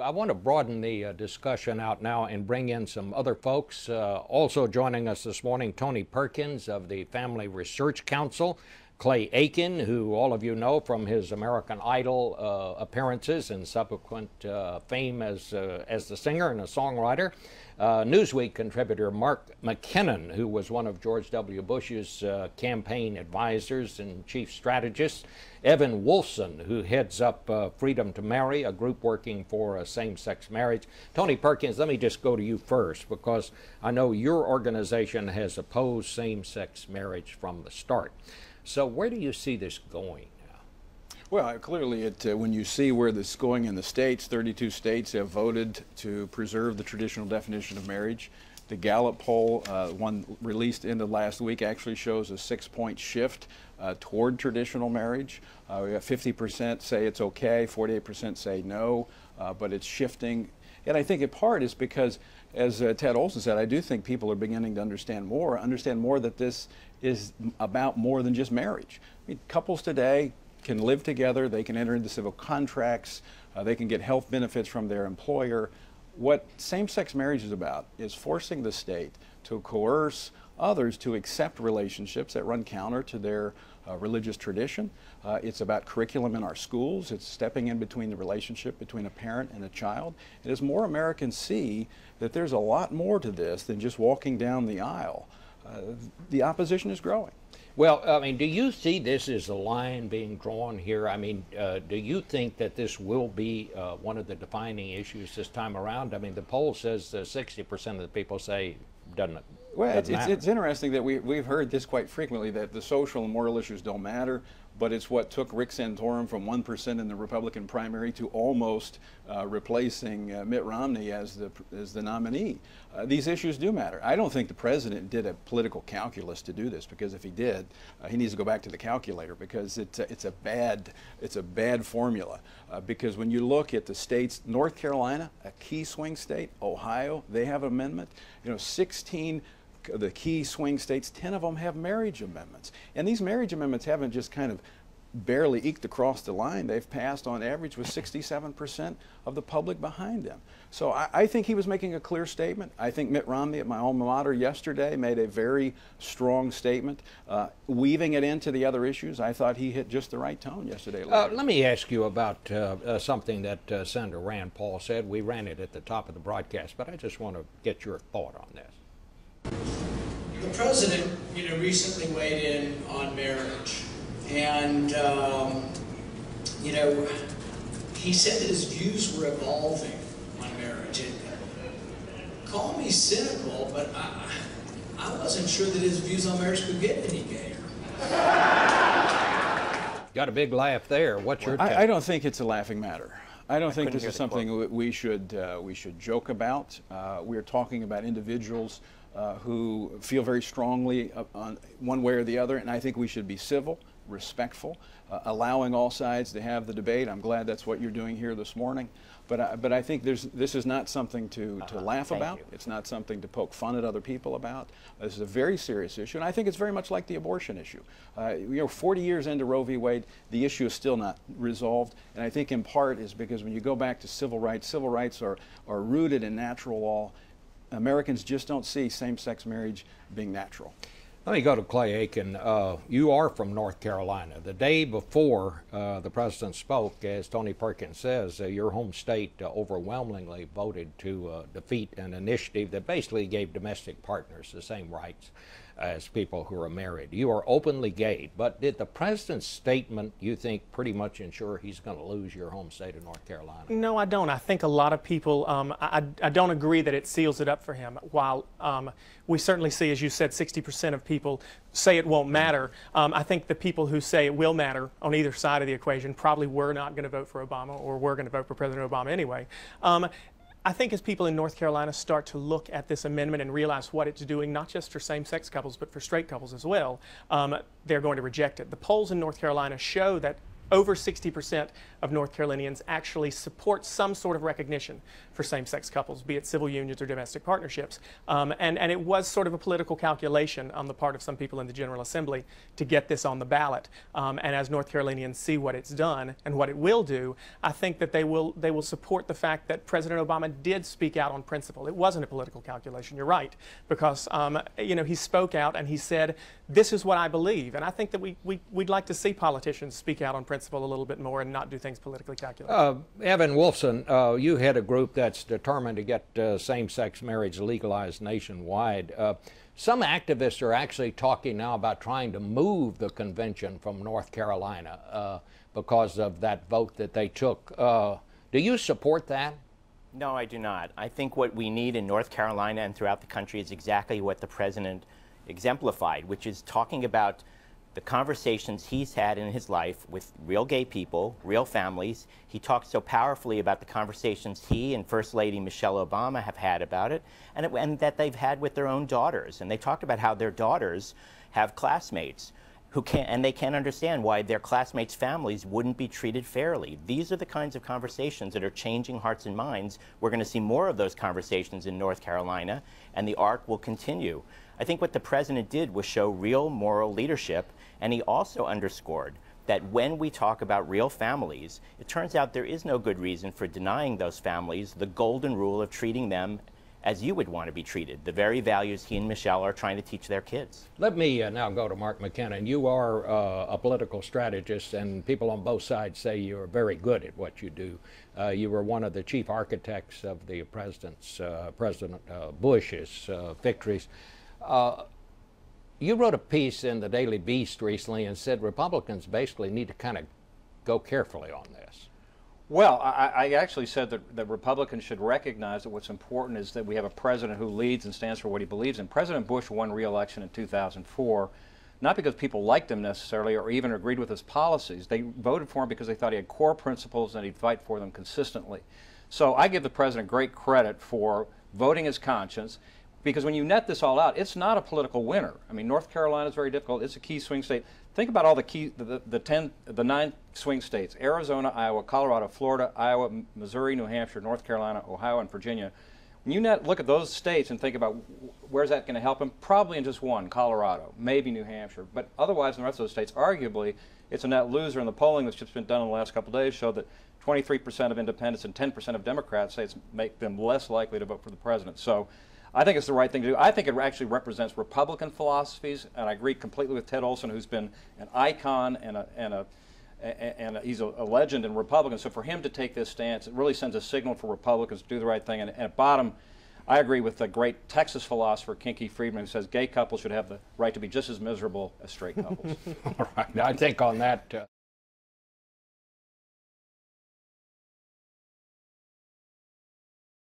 I want to broaden the discussion out now and bring in some other folks. Also joining us this morning, Tony Perkins of the Family Research Council, Clay Aiken, who all of you know from his American Idol appearances and subsequent fame as the singer and a songwriter. Newsweek contributor Mark McKinnon, who was one of George W. Bush's campaign advisors and chief strategists. Evan Wolfson, who heads up Freedom to Marry, a group working for same-sex marriage. Tony Perkins, let me just go to you first, because I know your organization has opposed same-sex marriage from the start. So where do you see this going now? Well, clearly, when you see where this is going in the states, 32 states have voted to preserve the traditional definition of marriage. The Gallup poll, one released into last week, actually shows a 6-point shift toward traditional marriage. We got 50% say it's okay, 48% say no, but it's shifting. And I think in part is because, as Ted Olson said, I do think people are beginning to understand more that this is about more than just marriage. I mean, couples today can live together, they can enter into civil contracts, they can get health benefits from their employer. What same-sex marriage is about is forcing the state to coerce others to accept relationships that run counter to their religious tradition. It's about curriculum in our schools. It's stepping in between the relationship between a parent and a child. And as more Americans see that there's a lot more to this than just walking down the aisle, the opposition is growing. Well, I mean, do you see this as a line being drawn here? I mean, do you think that this will be one of the defining issues this time around? I mean, the poll says 60% of the people say doesn't. Well, it's interesting that we've heard this quite frequently, that the social and moral issues don't matter, but it's what took Rick Santorum from 1% in the Republican primary to almost replacing Mitt Romney as the nominee. These issues do matter. I don't think the president did a political calculus to do this, because if he did, he needs to go back to the calculator, because it's a bad formula. Because when you look at the states, North Carolina, a key swing state, Ohio, they have an amendment. You know, 16 the key swing states, 10 of them have marriage amendments. And these marriage amendments haven't just kind of barely eked across the line. They've passed on average with 67% of the public behind them. So I think he was making a clear statement. I think Mitt Romney at my alma mater yesterday made a very strong statement. Weaving it into the other issues, I thought he hit just the right tone yesterday. Let me ask you about something that Senator Rand Paul said. We ran it at the top of the broadcast, but I just want to get your thought on this. The president, recently weighed in on marriage, and he said that his views were evolving on marriage. And call me cynical, but I wasn't sure that his views on marriage could get any gayer. Got a big laugh there. What's your take? I don't think it's a laughing matter. I don't think this is something we should joke about. We're talking about individuals who feel very strongly on one way or the other, and I think we should be civil, respectful, allowing all sides to have the debate. I'm glad that's what you're doing here this morning. But I think this is not something to laugh about. It's not something to poke fun at other people about. This is a very serious issue, and I think it's very much like the abortion issue. 40 years into Roe v. Wade, the issue is still not resolved, and I think in part is because when you go back to civil rights are rooted in natural law. Americans just don't see same-sex marriage being natural. Let me go to Clay Aiken. You are from North Carolina. The day before the president spoke, as Tony Perkins says, your home state overwhelmingly voted to defeat an initiative that basically gave domestic partners the same rights as people who are married. You are openly gay, but did the president's statement, you think, pretty much ensure he's going to lose your home state of North Carolina? No, I don't. I think a lot of people, I don't agree that it seals it up for him. While we certainly see, as you said, 60% of people say it won't matter, I think the people who say it will matter on either side of the equation probably were not going to vote for Obama, or were going to vote for President Obama anyway. I think as people in North Carolina start to look at this amendment and realize what it's doing, not just for same-sex couples, but for straight couples as well, they're going to reject it. The polls in North Carolina show that over 60% of North Carolinians actually support some sort of recognition for same-sex couples, be it civil unions or domestic partnerships. And it was sort of a political calculation on the part of some people in the General Assembly to get this on the ballot. And as North Carolinians see what it's done and what it will do, I think that they will support the fact that President Obama did speak out on principle. It wasn't a political calculation, you're right, because you know, he spoke out and he said, this is what I believe. And I think that we'd like to see politicians speak out on principle a little bit more and not do things politically calculated. Evan Wolfson, you head a group that's determined to get same-sex marriage legalized nationwide. Some activists are actually talking now about trying to move the convention from North Carolina because of that vote that they took. Do you support that? No, I do not. I think what we need in North Carolina and throughout the country is exactly what the president exemplified, which is talking about the conversations he's had in his life with real gay people, real families. He talked so powerfully about the conversations he and First Lady Michelle Obama have had about it, and that they've had with their own daughters. And they talked about how their daughters have classmates and they can't understand why their classmates' families wouldn't be treated fairly. These are the kinds of conversations that are changing hearts and minds. We're going to see more of those conversations in North Carolina, and the arc will continue. I think what the president did was show real moral leadership, and he also underscored that when we talk about real families, it turns out there is no good reason for denying those families the golden rule of treating them as you would want to be treated, the very values he and Michelle are trying to teach their kids. Let me now go to Mark McKinnon. You are a political strategist, and people on both sides say you're very good at what you do. You were one of the chief architects of the President Bush's victories. You wrote a piece in the Daily Beast recently and said Republicans basically need to kind of go carefully on this. Well, I actually said that Republicans should recognize that what's important is that we have a president who leads and stands for what he believes in. President Bush won re-election in 2004, not because people liked him necessarily or even agreed with his policies. They voted for him because they thought he had core principles and he'd fight for them consistently. So I give the president great credit for voting his conscience, because when you net this all out, it's not a political winner. I mean, North Carolina is very difficult. It's a key swing state. Think about all the 9 swing states: Arizona, Iowa, Colorado, Florida, Iowa, Missouri, New Hampshire, North Carolina, Ohio, and Virginia. When you look at those states and think about where's that going to help him, probably in just one, Colorado, maybe New Hampshire. But otherwise, in the rest of those states, arguably, it's a net loser. And the polling that's just been done in the last couple of days showed that 23% of independents and 10% of Democrats say it's make them less likely to vote for the president. So I think it's the right thing to do. I think it actually represents Republican philosophies, and I agree completely with Ted Olson, who's been an icon and he's a legend in Republicans. So for him to take this stance, it really sends a signal for Republicans to do the right thing. And at bottom, I agree with the great Texas philosopher Kinky Friedman, who says gay couples should have the right to be just as miserable as straight couples. All right, I think on that.